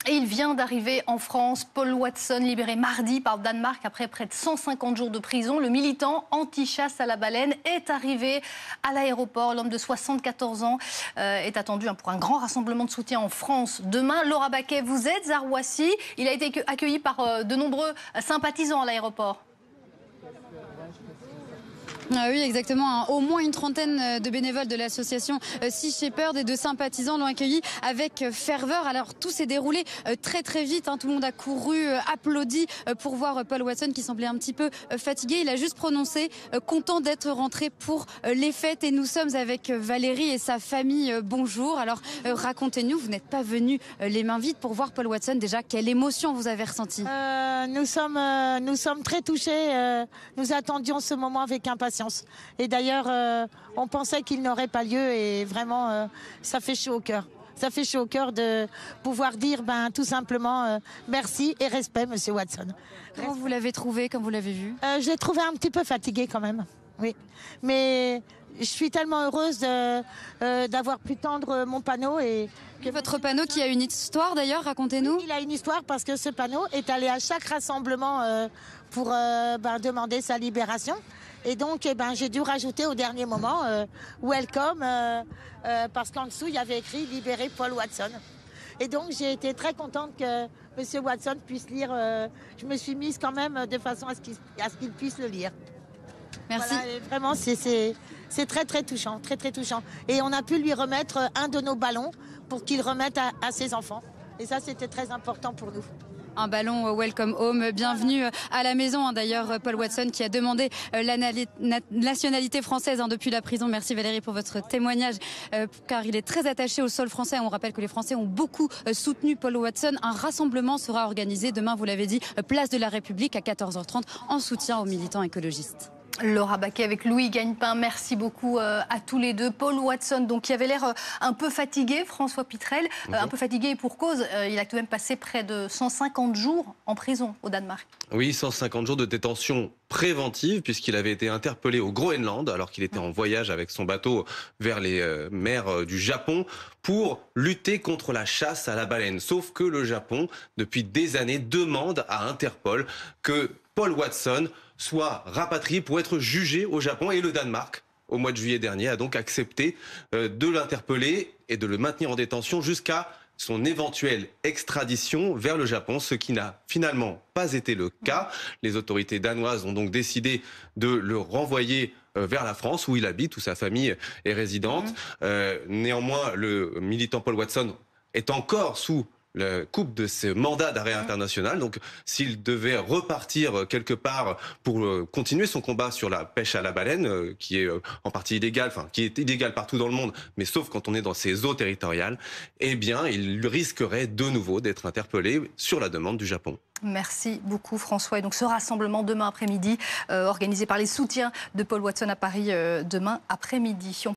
Et il vient d'arriver en France. Paul Watson, libéré mardi par le Danemark après près de 150 jours de prison. Le militant anti-chasse à la baleine est arrivé à l'aéroport. L'homme de 74 ans est attendu pour un grand rassemblement de soutien en France demain. Laura Baquet, vous êtes à Roissy. Il a été accueilli par de nombreux sympathisants à l'aéroport. Ah oui, exactement. Au moins une trentaine de bénévoles de l'association Sea Shepherd et de sympathisants l'ont accueilli avec ferveur. Alors tout s'est déroulé très très vite. Tout le monde a couru, applaudi pour voir Paul Watson qui semblait un petit peu fatigué. Il a juste prononcé content d'être rentré pour les fêtes. Et nous sommes avec Valérie et sa famille. Bonjour. Alors racontez-nous, vous n'êtes pas venu les mains vides pour voir Paul Watson. Déjà, quelle émotion vous avez ressentie? Nous sommes très touchés. Nous attendions ce moment avec impatience. Et d'ailleurs, on pensait qu'il n'aurait pas lieu et vraiment, ça fait chaud au cœur. Ça fait chaud au cœur de pouvoir dire tout simplement merci et respect, Monsieur Watson. Comment vous l'avez trouvé, comme vous l'avez vu? Je l'ai trouvé un petit peu fatigué quand même, oui. Mais je suis tellement heureuse d'avoir pu tendre mon panneau. Et votre panneau qui a une histoire d'ailleurs, racontez-nous. Il a une histoire parce que ce panneau est allé à chaque rassemblement pour demander sa libération. Et donc, j'ai dû rajouter au dernier moment welcome, parce qu'en dessous, il y avait écrit libérer Paul Watson. Et donc, j'ai été très contente que M. Watson puisse lire. Je me suis mise quand même de façon à ce qu'il puisse le lire. Merci. Voilà, et vraiment, c'est très, très touchant, très, très touchant. Et on a pu lui remettre un de nos ballons pour qu'il remette à ses enfants. Et ça, c'était très important pour nous. Un ballon Welcome Home, bienvenue à la maison. D'ailleurs, Paul Watson qui a demandé la nationalité française depuis la prison. Merci Valérie pour votre témoignage, car il est très attaché au sol français. On rappelle que les Français ont beaucoup soutenu Paul Watson. Un rassemblement sera organisé demain, vous l'avez dit, place de la République à 14h30 en soutien aux militants écologistes. Laura Baquet avec Louis Gagnepin, merci beaucoup à tous les deux. Paul Watson, donc, qui avait l'air un peu fatigué, François Pitrel, un peu fatigué et pour cause. Il a tout de même passé près de 150 jours en prison au Danemark. Oui, 150 jours de détention préventive puisqu'il avait été interpellé au Groenland alors qu'il était en voyage avec son bateau vers les mers du Japon pour lutter contre la chasse à la baleine. Sauf que le Japon, depuis des années, demande à Interpol que Paul Watson soit rapatrié pour être jugé au Japon. Et le Danemark, au mois de juillet dernier, a donc accepté de l'interpeller et de le maintenir en détention jusqu'à son éventuelle extradition vers le Japon, ce qui n'a finalement pas été le cas. Les autorités danoises ont donc décidé de le renvoyer vers la France, où il habite, où sa famille est résidente. Néanmoins, le militant Paul Watson est encore sous le coupe de ce mandat d'arrêt international. Donc, s'il devait repartir quelque part pour continuer son combat sur la pêche à la baleine, qui est en partie illégale, enfin, qui est illégale partout dans le monde, mais sauf quand on est dans ses eaux territoriales, eh bien, il risquerait de nouveau d'être interpellé sur la demande du Japon. Merci beaucoup François. Et donc ce rassemblement demain après-midi, organisé par les soutiens de Paul Watson à Paris demain après-midi.